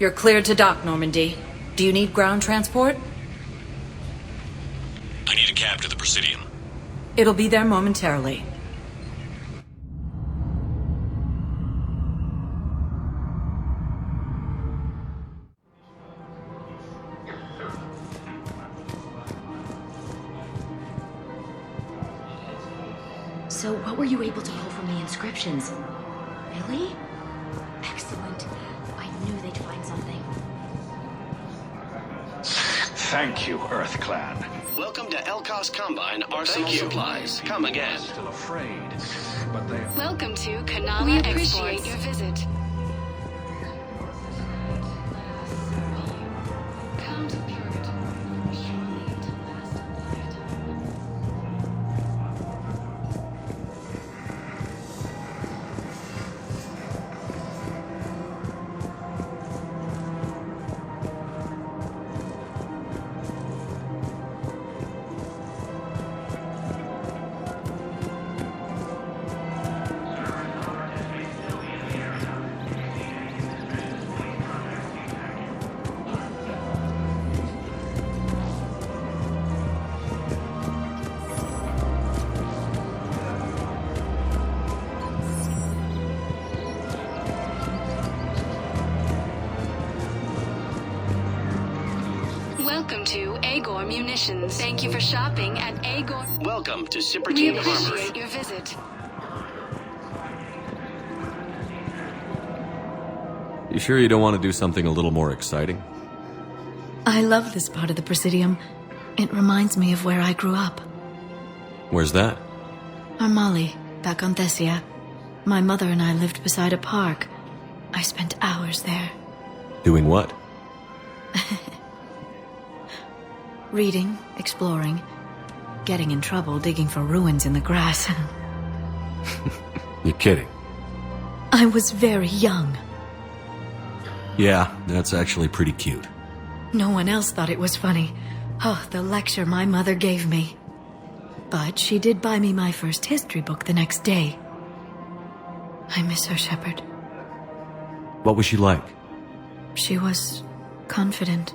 You're cleared to dock, Normandy. Do you need ground transport? I need a cab to the Presidium. It'll be there momentarily. So what were you able to pull from the inscriptions? Really? Excellent. I knew they'd find something. Thank you, Earth Clan. Welcome to Elkos Combine Arsenal Supplies. Come again. Still afraid, but they... Welcome to Kanala We appreciate Exports. your visit. Count of Purgatory. Surely to last a lifetime. Welcome to Agor Munitions. Thank you for shopping at Agor. Welcome to We Cypertine Armory. appreciate your visit. You sure you don't want to do something a little more exciting? I love this part of the Presidium. It reminds me of where I grew up. Where's that? Armali, back on Thessia. My mother and I lived beside a park. I spent hours there. Doing what? Reading, exploring, getting in trouble digging for ruins in the grass. You're kidding. I was very young. Yeah, that's actually pretty cute. No one else thought it was funny. Oh, the lecture my mother gave me. But she did buy me my first history book the next day. I miss her, Shepard. What was she like? She was confident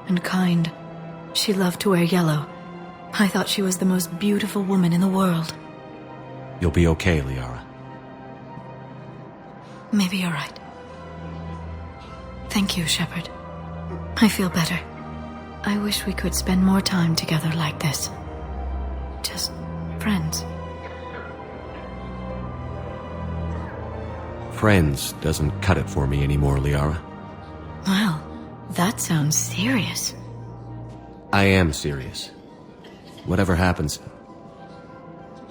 and kind. She loved to wear yellow. I thought she was the most beautiful woman in the world. You'll be okay, Liara. Maybe you're right. Thank you, Shepard. I feel better. I wish we could spend more time together like this. Just friends. Friends doesn't cut it for me anymore, Liara. Well, that sounds serious. I am serious. Whatever happens,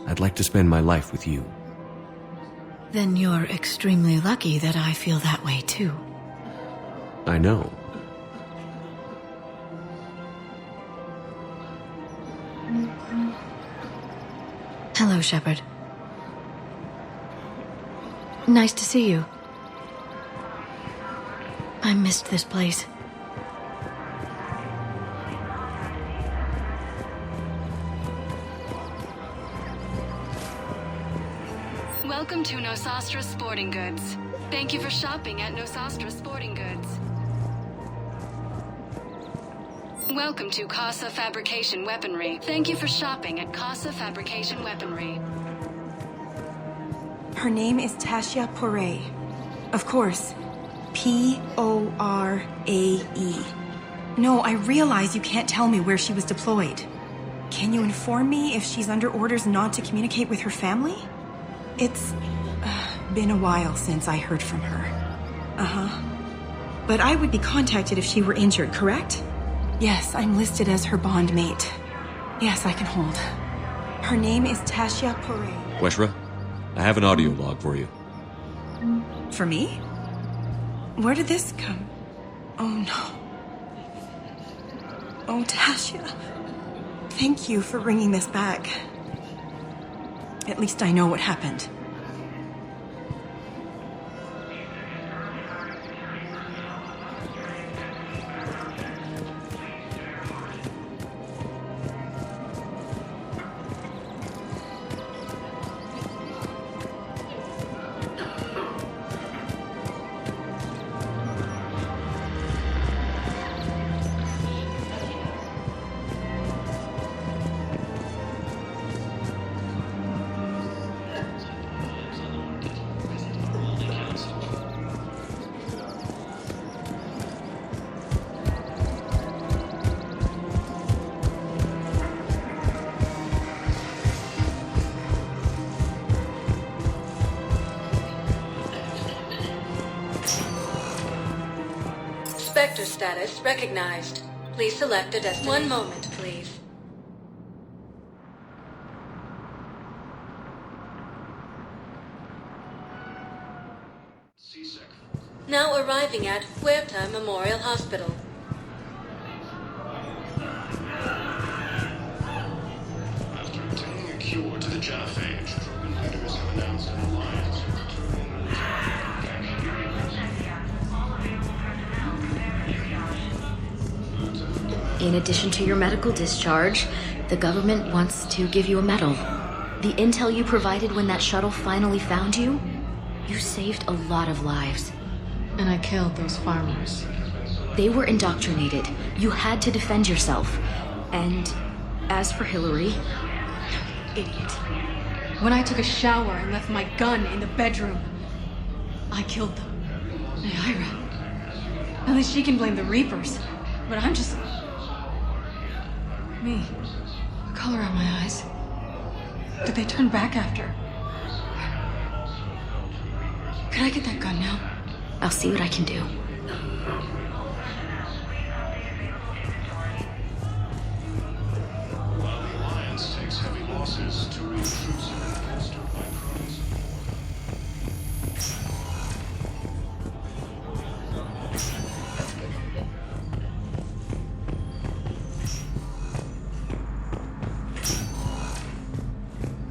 I'd like to spend my life with you. Then you're extremely lucky that I feel that way too. I know. Hello, Shepard. Nice to see you. I missed this place. Welcome to Nosastra Sporting Goods. Thank you for shopping at Nosastra Sporting Goods. Welcome to Casa Fabrication Weaponry. Thank you for shopping at Casa Fabrication Weaponry. Her name is Tasha Poray. Of course. Porae. No, I realize you can't tell me where she was deployed. Can you inform me if she's under orders not to communicate with her family? It's been a while since I heard from her. Uh-huh. But I would be contacted if she were injured, correct? Yes, I'm listed as her bond mate. Yes, I can hold. Her name is Tasha Poray. Weshra, I have an audio log for you. For me? Where did this come? Oh no. Oh, Tasha. Thank you for bringing this back. At least I know what happened. Spectre status recognized. Please select a destination. One moment, please. Now arriving at Huerta Memorial Hospital. After obtaining a cure to the genophage, Drogon leaders have announced an alliance In addition to your medical discharge, the government wants to give you a medal. The intel you provided when that shuttle finally found you, you saved a lot of lives. And I killed those farmers. They were indoctrinated. You had to defend yourself. And as for Hillary... Idiot. When I took a shower and left my gun in the bedroom, I killed them. Liara. At least she can blame the Reapers. But I'm just... me. The color on my eyes. Did they turn back after? Could I get that gun now? I'll see what I can do. while the alliance takes heavy losses to reach troops have been bolstered by crows.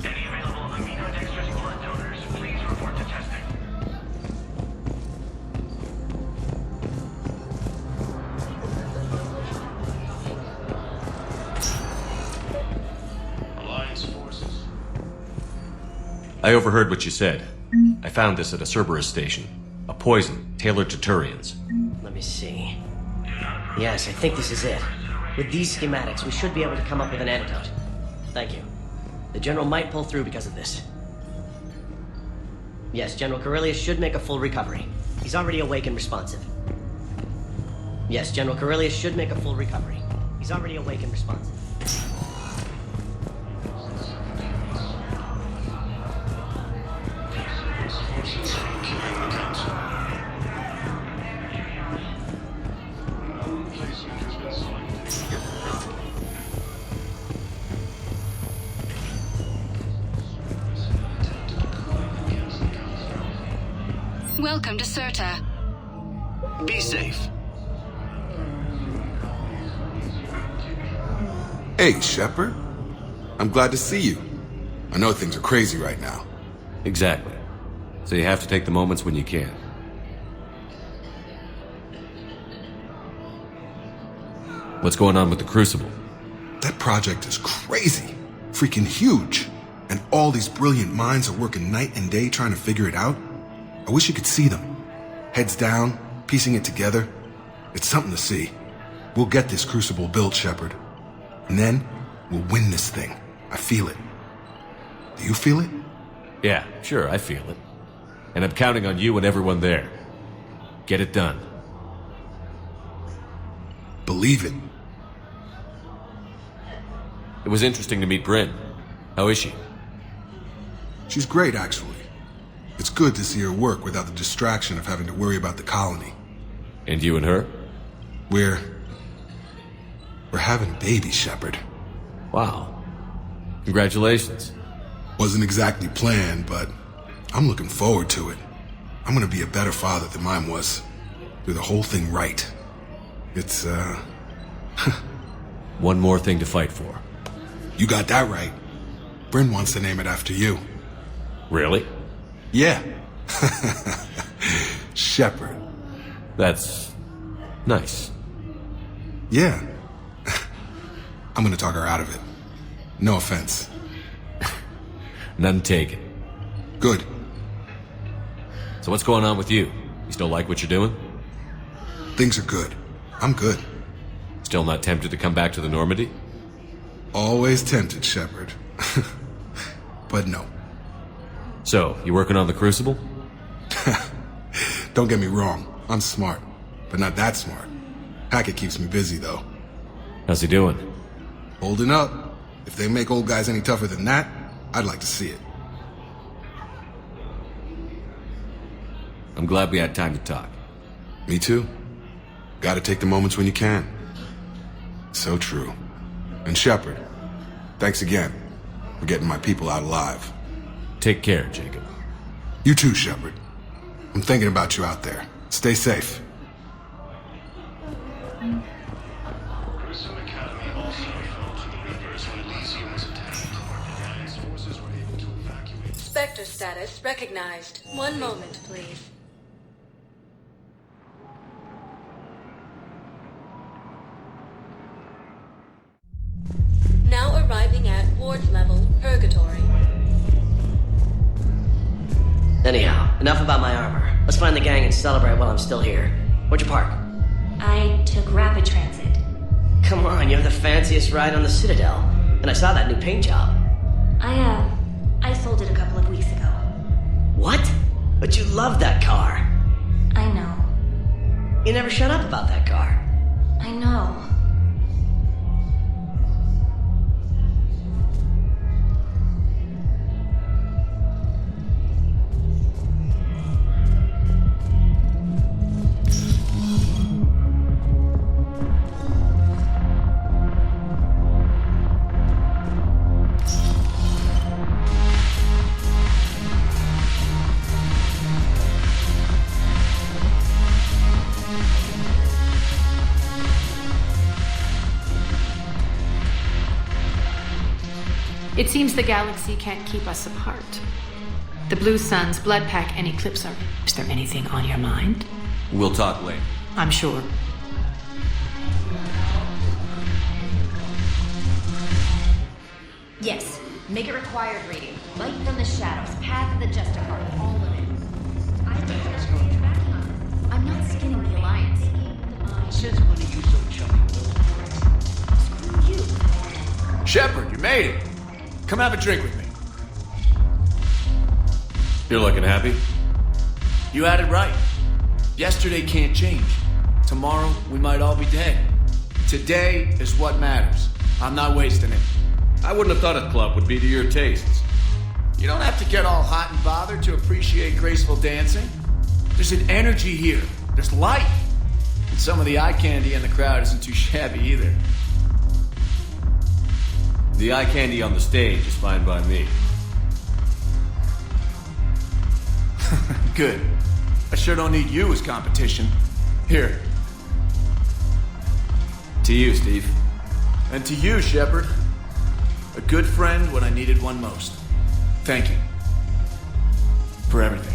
Any available aminodextrous blood donors, please report to testing. Alliance forces. I overheard what you said. I found this at a Cerberus station. A poison tailored to Turians. Let me see. Yes, I think this is it. With these schematics, we should be able to come up with an antidote. Thank you. The General might pull through because of this. Yes, General Corellius should make a full recovery. He's already awake and responsive. Yes, General Corellius should make a full recovery. He's already awake and responsive. Keeping the council. Placement has been selected. Welcome to Serta. Be safe. Hey, Shepard. I'm glad to see you. I know things are crazy right now. Exactly. So you have to take the moments when you can. What's going on with the Crucible? That project is crazy. Freaking huge. And all these brilliant minds are working night and day trying to figure it out. I wish you could see them. Heads down, piecing it together. It's something to see. We'll get this Crucible built, Shepard. And then, we'll win this thing. I feel it. Do you feel it? Yeah, sure, I feel it. And I'm counting on you and everyone there. Get it done. Believe it. It was interesting to meet Bryn. How is she? She's great, actually. It's good to see her work without the distraction of having to worry about the colony. And you and her? We're having a baby, Shepard. Wow. Congratulations. Wasn't exactly planned, but I'm looking forward to it. I'm gonna be a better father than mine was. Do the whole thing right. It's, One more thing to fight for. You got that right. Bryn wants to name it after you. Really? Yeah. Shepard. That's nice. Yeah. I'm gonna talk her out of it. No offense. None taken. Good. So what's going on with you? You still like what you're doing? Things are good. I'm good. Still not tempted to come back to the Normandy? Always tempted, Shepard. But no. So, you working on the Crucible? Don't get me wrong. I'm smart. But not that smart. Hackett keeps me busy, though. How's he doing? Holding up. If they make old guys any tougher than that, I'd like to see it. I'm glad we had time to talk. Me too. Gotta take the moments when you can. So true. And Shepard, thanks again for getting my people out alive. Take care, Jacob. You too, Shepard. I'm thinking about you out there. Stay safe. Grissom Academy also fell to the Reapers when Elysium was attacked. Alliance forces were able to evacuate. Spectre status recognized. One moment, please. Now arriving at ward level purgatory. Anyhow, enough about my armor. Let's find the gang and celebrate while I'm still here. Where'd you park? I took rapid transit. Come on, you have the fanciest ride on the Citadel. And I saw that new paint job. I sold it a couple of weeks ago. What? But you love that car. I know. You never shut up about that car. I know. It seems the galaxy can't keep us apart. The Blue Suns, Blood Pack, and Eclipse are... Is there anything on your mind? We'll talk later. I'm sure. Yes. Make it required reading. Light from the shadows, Path of the Justified, all of it. I think that's going to back on. I'm not skinning the Alliance. Since when are you so chummy, Will? Screw you. Shepard, you made it. Come have a drink with me. You're looking happy? You had it right. Yesterday can't change. Tomorrow, we might all be dead. Today is what matters. I'm not wasting it. I wouldn't have thought a club would be to your tastes. You don't have to get all hot and bothered to appreciate graceful dancing. There's an energy here. There's life. And some of the eye candy in the crowd isn't too shabby either. The eye candy on the stage is fine by me. Good. I sure don't need you as competition. Here. To you, Steve. And to you, Shepard. A good friend when I needed one most. Thank you. For everything.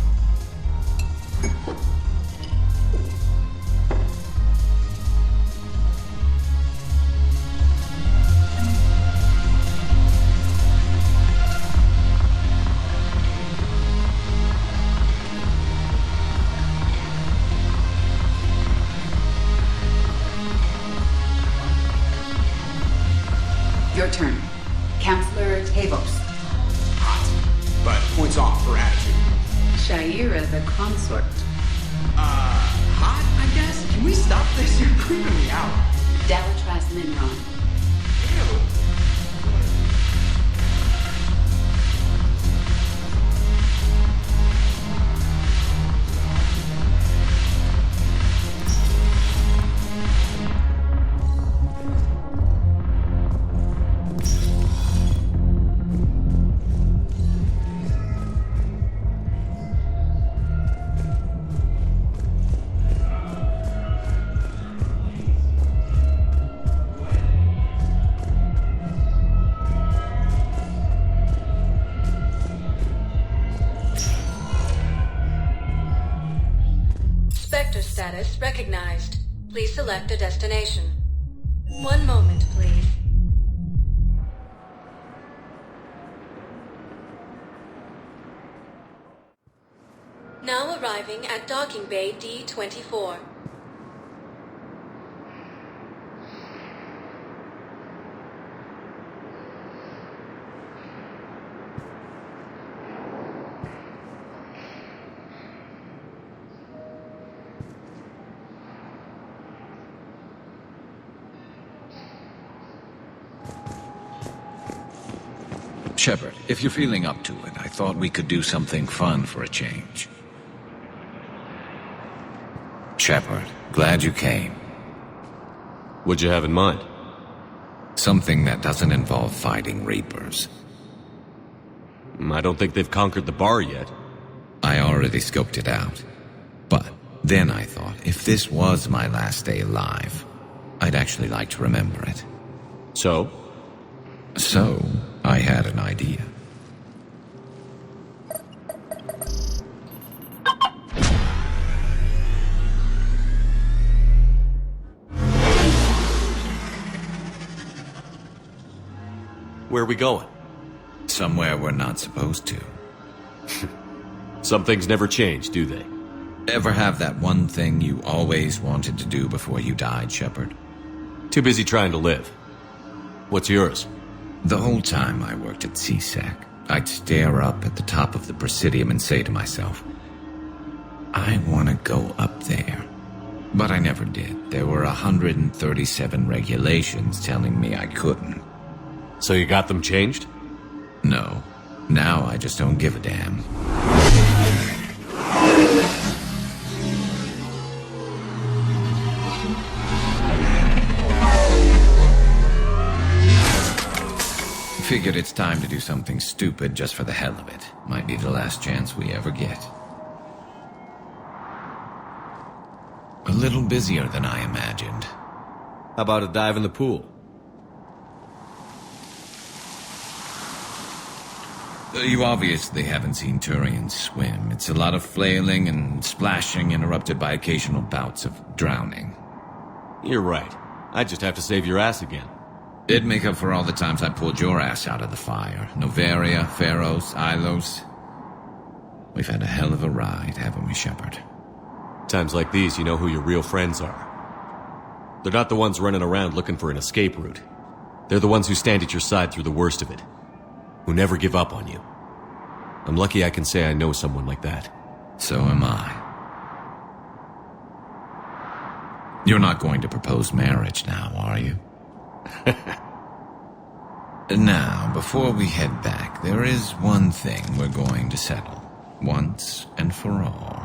Your turn. Counselor Tavos. Hot, but points off for attitude. Shaira the consort. Hot, I guess? Can we stop this? You're creeping me out. Dalatras Minron. Ew. service recognized. Please select a destination. One moment, please. Now arriving at docking bay D-24. Shepard, if you're feeling up to it, I thought we could do something fun for a change. Shepard, glad you came. What'd you have in mind? Something that doesn't involve fighting Reapers. I don't think they've conquered the bar yet. I already scoped it out. But then I thought, if this was my last day alive, I'd actually like to remember it. So? So, I had an idea. Where are we going? Somewhere we're not supposed to. Some things never change, do they? Ever have that one thing you always wanted to do before you died, Shepard? Too busy trying to live. What's yours? The whole time I worked at CSEC, I'd stare up at the top of the Presidium and say to myself, I want to go up there. But I never did. There were 137 regulations telling me I couldn't. So you got them changed? No. Now I just don't give a damn. Figured it's time to do something stupid just for the hell of it. Might be the last chance we ever get. A little busier than I imagined. How about a dive in the pool? You obviously haven't seen Turians swim. It's a lot of flailing and splashing interrupted by occasional bouts of drowning. You're right. I just have to save your ass again. It'd make up for all the times I pulled your ass out of the fire. Novaria, Pharos, Ilos. We've had a hell of a ride, haven't we, Shepard? Times like these, you know who your real friends are. They're not the ones running around looking for an escape route. They're the ones who stand at your side through the worst of it. Who never give up on you. I'm lucky I can say I know someone like that. So am I. You're not going to propose marriage now, are you? Now, before we head back, there is one thing we're going to settle. Once and for all.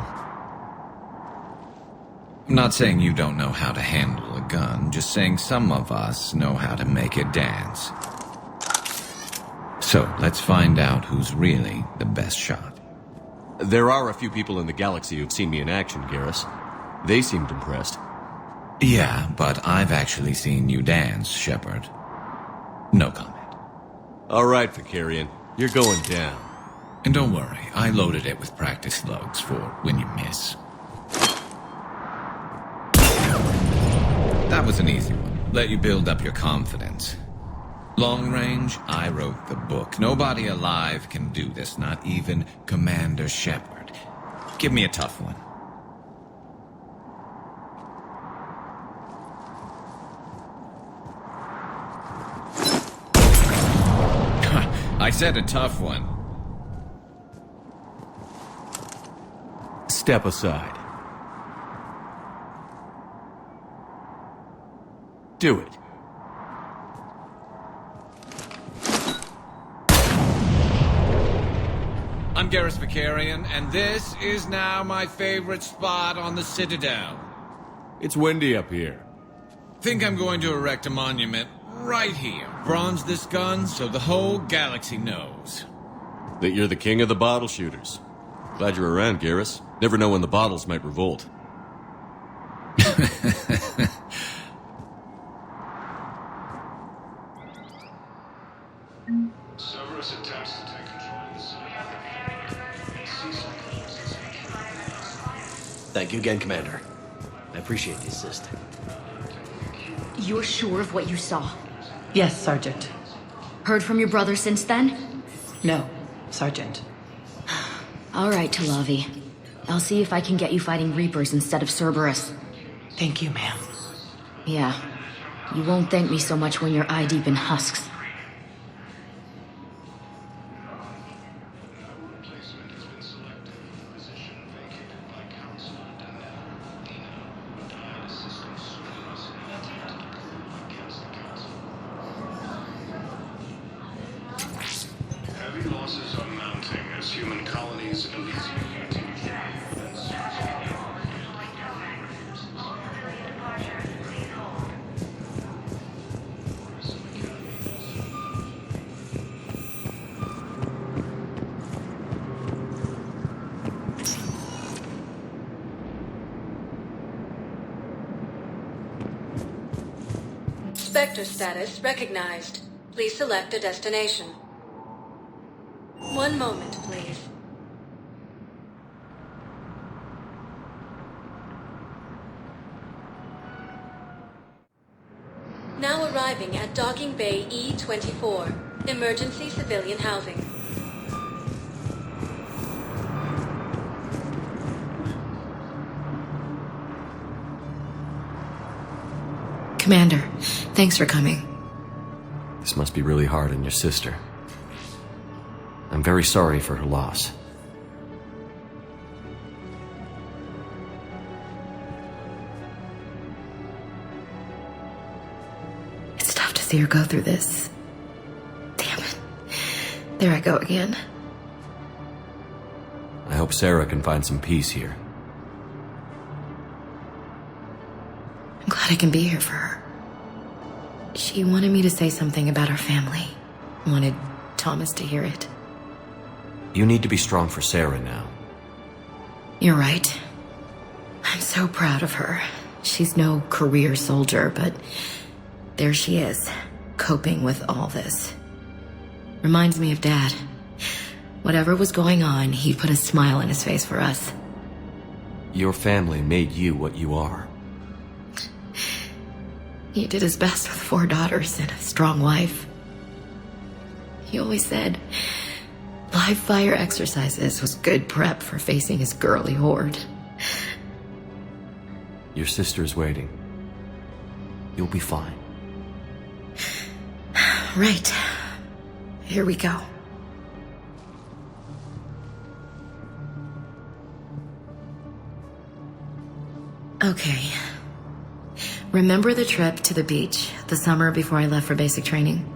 I'm not saying you don't know how to handle a gun, just saying some of us know how to make it dance. So, let's find out who's really the best shot. There are a few people in the galaxy who've seen me in action, Garrus. They seemed impressed. Yeah, but I've actually seen you dance, Shepard. No comment. All right, Vicarian. You're going down. And don't worry, I loaded it with practice slugs for when you miss. That was an easy one. Let you build up your confidence. Long range, I wrote the book. Nobody alive can do this, not even Commander Shepard. Give me a tough one. I said a tough one. Step aside. Do it. I'm Garrus Vicarian, and this is now my favorite spot on the Citadel. It's windy up here. Think I'm going to erect a monument right here. Bronze this gun so the whole galaxy knows. That you're the king of the bottle shooters. Glad you're around, Garrus. Never know when the bottles might revolt. Cerberus attempts to take control of the city. Thank you again, Commander. I appreciate the assist. You're sure of what you saw? Yes, Sergeant. Heard from your brother since then? No, Sergeant. All right, Talavi. I'll see if I can get you fighting Reapers instead of Cerberus. Thank you, ma'am. Yeah. You won't thank me so much when you're eye-deep in husks. Heavy losses are mounting as human colonies in Elysium continue. Spectre status recognized. Please select a destination. One moment, please. Now arriving at Docking Bay E-24, emergency civilian housing. Commander, thanks for coming. This must be really hard on your sister. I'm very sorry for her loss. It's tough to see her go through this. Damn it. There I go again. I hope Sarah can find some peace here. I'm glad I can be here for her. She wanted me to say something about our family. Wanted Thomas to hear it. You need to be strong for Sarah now. You're right. I'm so proud of her. She's no career soldier, but there she is, coping with all this. Reminds me of Dad. Whatever was going on, he put a smile on his face for us. Your family made you what you are. He did his best with 4 daughters and a strong wife. He always said live fire exercises was good prep for facing his girly horde. Your sister's waiting. You'll be fine. Right. Here we go. Okay. Remember the trip to the beach, the summer before I left for basic training?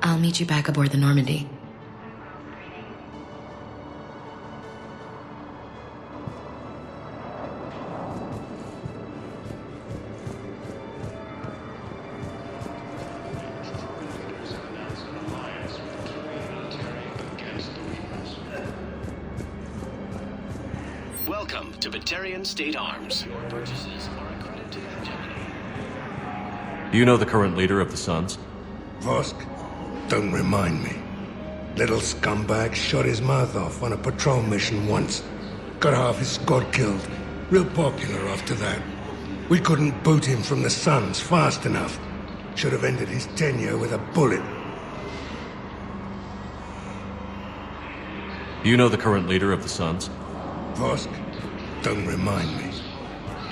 I'll meet you back aboard the Normandy. Welcome to Batarian State Arms. Your purchases are accredited to Gemini. Do you know the current leader of the Suns? Vosk? Don't remind me. Little scumbag shot his mouth off on a patrol mission once. Got half his squad killed. Real popular after that. We couldn't boot him from the Suns fast enough. Should have ended his tenure with a bullet. Do you know the current leader of the Suns? Vosk? Don't remind me.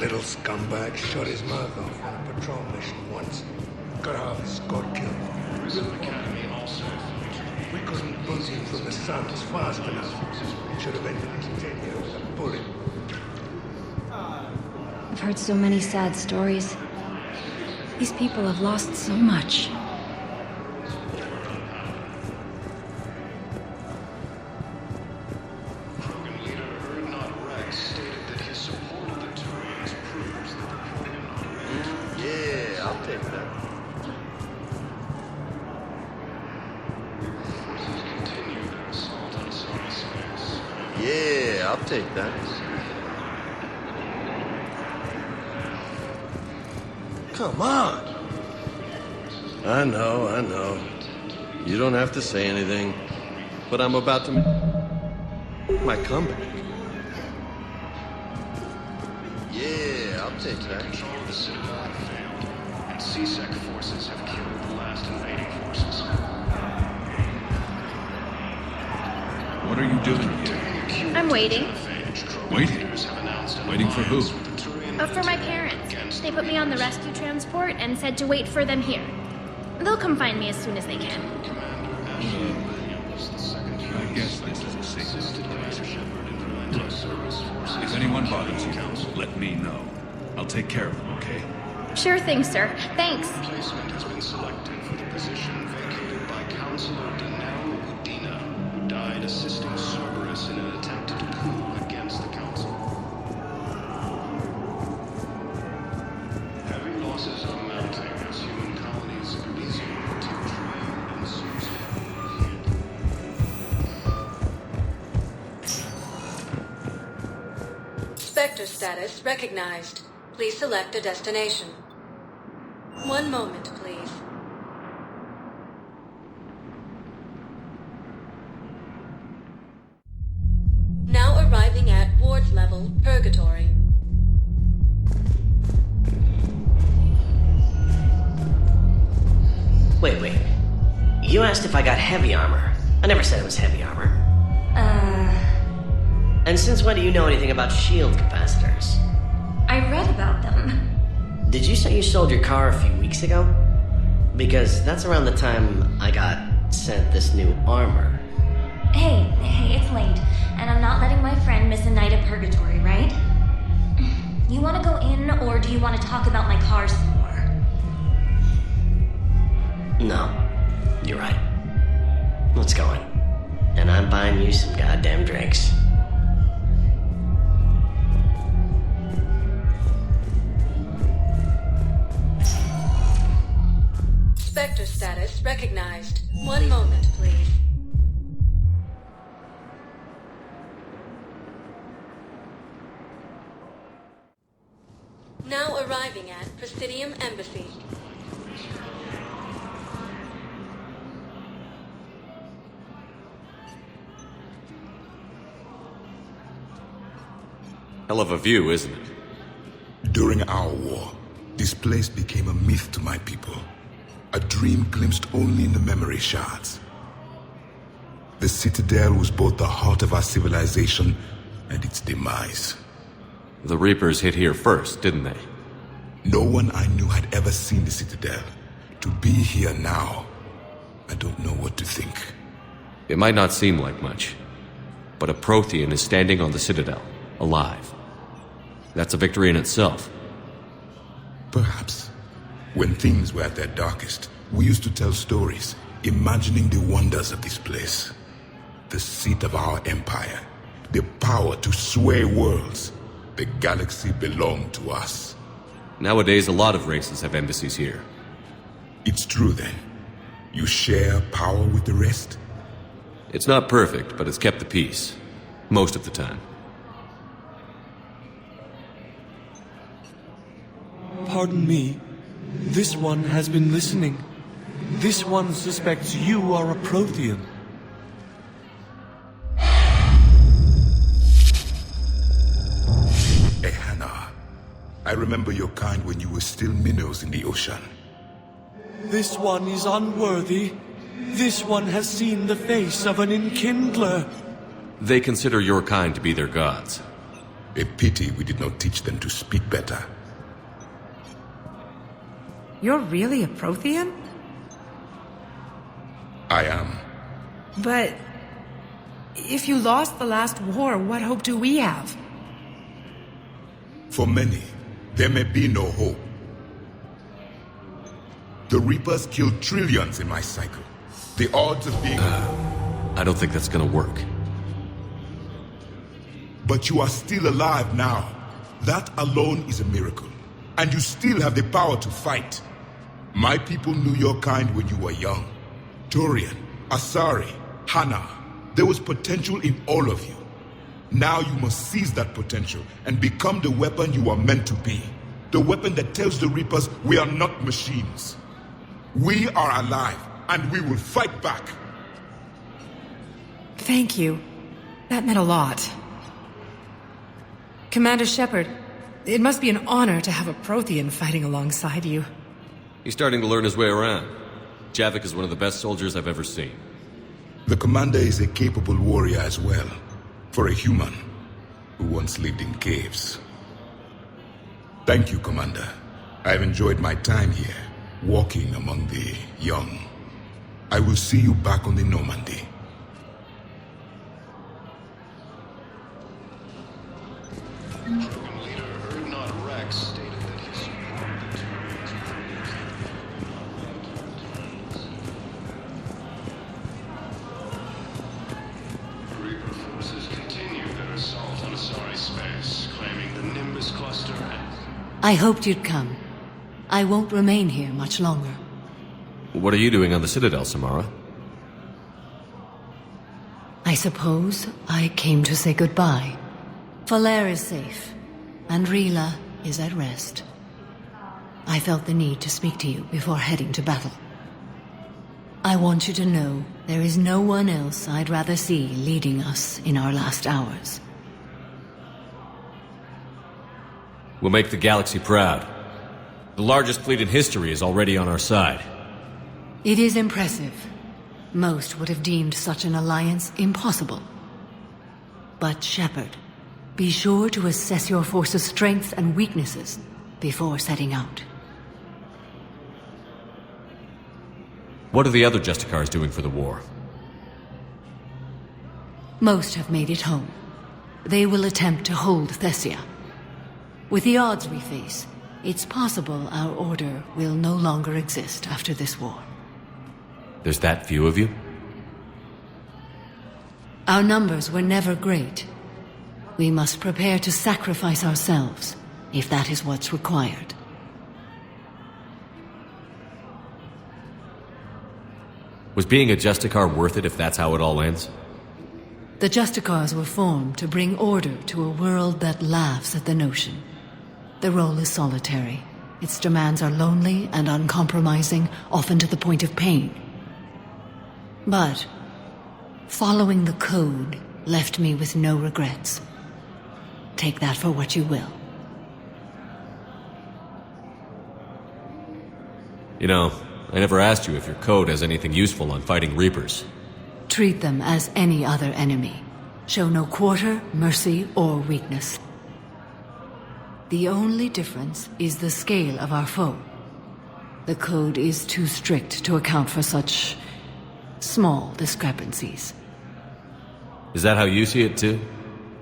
Little scumbag shot his mouth off on a patrol mission once. Got half his squad killed. We couldn't boot him from the Suns fast enough. Should have ended his tenure with a bullet. I've heard so many sad stories. These people have lost so much. Krogan leader Wrex stated that his support of the Turians proves that the Krogan are ready. Yeah, I'll take that. Yeah, I'll take that. Come on. I know. You don't have to say anything, but I'm about to make my comeback. Yeah, I'll take that. Control of the Citadel have failed, and CSEC forces have killed the last invading forces. What are you doing here? I'm waiting. Waiting? Waiting for who? For my parents. They put me on the rescue transport and said to wait for them here. They'll come find me as soon as they can. I guess this is a safe place. If anyone bothers you, let me know. I'll take care of them, okay? Sure thing, sir. Thanks. Placement has been selected for the position vacated by Counselor Danelle Udina, who died assisting Cerberus in an attempted coup against the Council. Heavy losses are mounting as human colonies of Elysium take train and search. Spectre status recognized. Please select a destination. One moment, please. Now arriving at ward level Purgatory. Wait. You asked if I got heavy armor. I never said it was heavy armor. And since when do you know anything about shield capacitors? I read about them. Did you say you sold your car a few weeks ago? Because that's around the time I got sent this new armor. Hey, it's late, and I'm not letting my friend miss a night at Purgatory, right? You want to go in, or do you want to talk about my car some more? No, you're right. Let's go in. And I'm buying you some goddamn drinks. Spectre status recognized. One moment, please. Now arriving at Presidium Embassy. Hell of a view, isn't it? During our war, this place became a myth to my people. A dream glimpsed only in the memory shards. The Citadel was both the heart of our civilization and its demise. The Reapers hit here first, didn't they? No one I knew had ever seen the Citadel. To be here now, I don't know what to think. It might not seem like much, but a Prothean is standing on the Citadel, alive. That's a victory in itself. Perhaps. When things were at their darkest, we used to tell stories, imagining the wonders of this place. The seat of our empire, the power to sway worlds. The galaxy belonged to us. Nowadays, a lot of races have embassies here. It's true then. You share power with the rest? It's not perfect, but it's kept the peace. Most of the time. Pardon me. This one has been listening. This one suspects you are a Prothean. Ehana, I remember your kind when you were still minnows in the ocean. This one is unworthy. This one has seen the face of an enkindler. They consider your kind to be their gods. A pity we did not teach them to speak better. You're really a Prothean? I am. But if you lost the last war, what hope do we have? For many, there may be no hope. The Reapers killed trillions in my cycle. The odds of being... I don't think that's gonna work. But you are still alive now. That alone is a miracle. And you still have the power to fight. My people knew your kind when you were young. Turian, Asari, Hana. There was potential in all of you. Now you must seize that potential and become the weapon you are meant to be. The weapon that tells the Reapers we are not machines. We are alive, and we will fight back. Thank you. That meant a lot. Commander Shepard, it must be an honor to have a Prothean fighting alongside you. He's starting to learn his way around. Javik is one of the best soldiers I've ever seen. The commander is a capable warrior as well, for a human who once lived in caves. Thank you, Commander. I've enjoyed my time here, walking among the young. I will see you back on the Normandy. Program leader Erdnot Wrex stated that he supported the Turians for Reaper forces continue their assault on Asari space, claiming the Nimbus cluster and... I hoped you'd come. I won't remain here much longer. What are you doing on the Citadel, Samara? I suppose I came to say goodbye. Falere is safe, and Rila is at rest. I felt the need to speak to you before heading to battle. I want you to know there is no one else I'd rather see leading us in our last hours. We'll make the galaxy proud. The largest fleet in history is already on our side. It is impressive. Most would have deemed such an alliance impossible. But Shepard, be sure to assess your force's strengths and weaknesses before setting out. What are the other Justicars doing for the war? Most have made it home. They will attempt to hold Thessia. With the odds we face, it's possible our order will no longer exist after this war. There's that few of you? Our numbers were never great. We must prepare to sacrifice ourselves, if that is what's required. Was being a Justicar worth it if that's how it all ends? The Justicars were formed to bring order to a world that laughs at the notion. The role is solitary. Its demands are lonely and uncompromising, often to the point of pain. But following the code left me with no regrets. Take that for what you will. You know, I never asked you if your code has anything useful on fighting Reapers. Treat them as any other enemy. Show no quarter, mercy, or weakness. The only difference is the scale of our foe. The code is too strict to account for such small discrepancies. Is that how you see it too?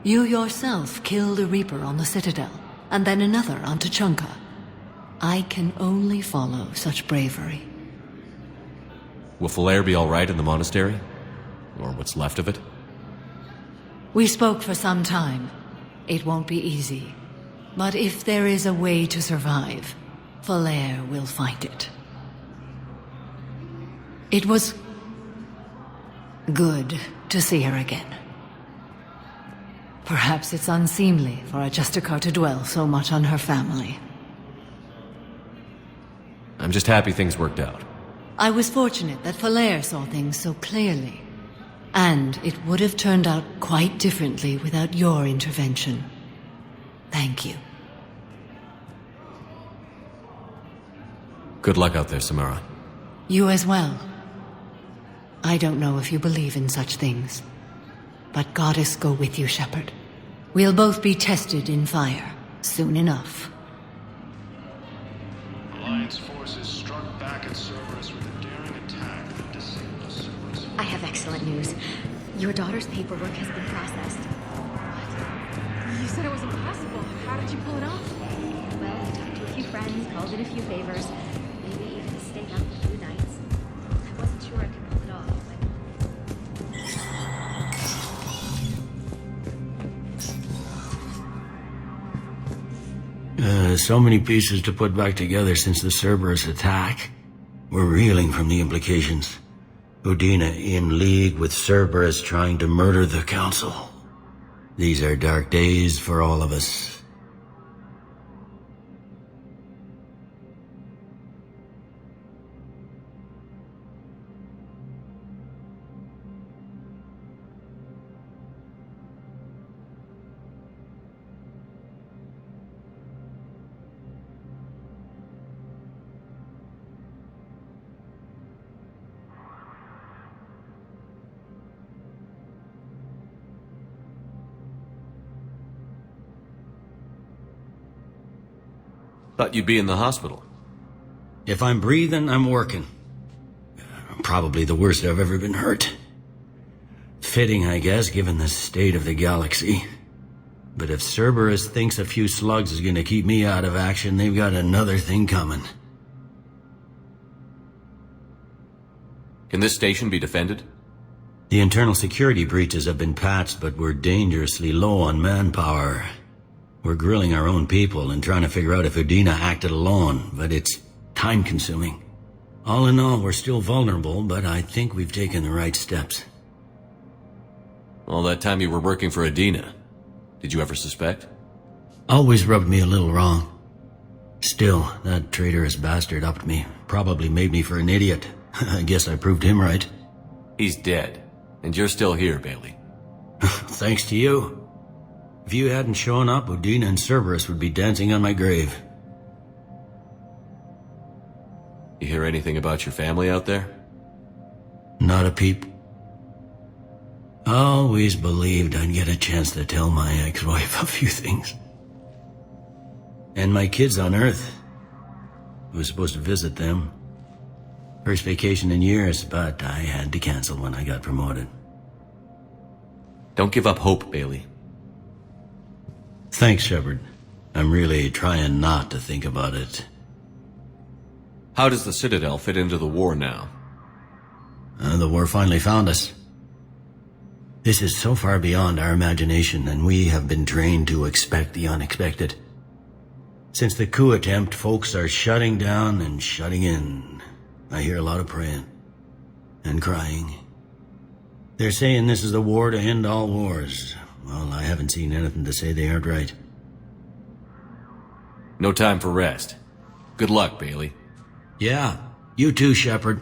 You yourself killed a Reaper on the Citadel, and then another on Tuchanka. I can only follow such bravery. Will Falere be all right in the monastery? Or what's left of it? We spoke for some time. It won't be easy. But if there is a way to survive, Falere will find it. It was good to see her again. Perhaps it's unseemly for a Justicar to dwell so much on her family. I'm just happy things worked out. I was fortunate that Falere saw things so clearly. And it would have turned out quite differently without your intervention. Thank you. Good luck out there, Samara. You as well. I don't know if you believe in such things, but Goddess go with you, Shepard. We'll both be tested in fire, soon enough. Alliance forces struck back at Cerberus with a daring attack that disabled Cerberus. I have excellent news. Your daughter's paperwork has been processed. What? You said it was impossible. How did you pull it off? Well, I talked to a few friends, called in a few favors, maybe even stayed up a few nights. I wasn't sure I could pull it off, So many pieces to put back together since the Cerberus attack. We're reeling from the implications. Udina in league with Cerberus trying to murder the Council. These are dark days for all of us. Thought you'd be in the hospital. If I'm breathing, I'm working. Probably the worst I've ever been hurt. Fitting, I guess, given the state of the galaxy. But if Cerberus thinks a few slugs is gonna keep me out of action, they've got another thing coming. Can this station be defended? The internal security breaches have been patched, but we're dangerously low on manpower. We're grilling our own people and trying to figure out if Udina acted alone, but it's time-consuming. All in all, we're still vulnerable, but I think we've taken the right steps. All that time you were working for Udina, did you ever suspect? Always rubbed me a little wrong. Still, that traitorous bastard upped me. Probably made me for an idiot. I guess I proved him right. He's dead, and you're still here, Bailey. Thanks to you. If you hadn't shown up, Udina and Cerberus would be dancing on my grave. You hear anything about your family out there? Not a peep. Always believed I'd get a chance to tell my ex-wife a few things. And my kids on Earth. I was supposed to visit them. First vacation in years, but I had to cancel when I got promoted. Don't give up hope, Bailey. Thanks, Shepard. I'm really trying not to think about it. How does the Citadel fit into the war now? The war finally found us. This is so far beyond our imagination, and we have been trained to expect the unexpected. Since the coup attempt, folks are shutting down and shutting in. I hear a lot of praying. And crying. They're saying this is the war to end all wars. Well, I haven't seen anything to say they aren't right. No time for rest. Good luck, Bailey. Yeah, you too, Shepard.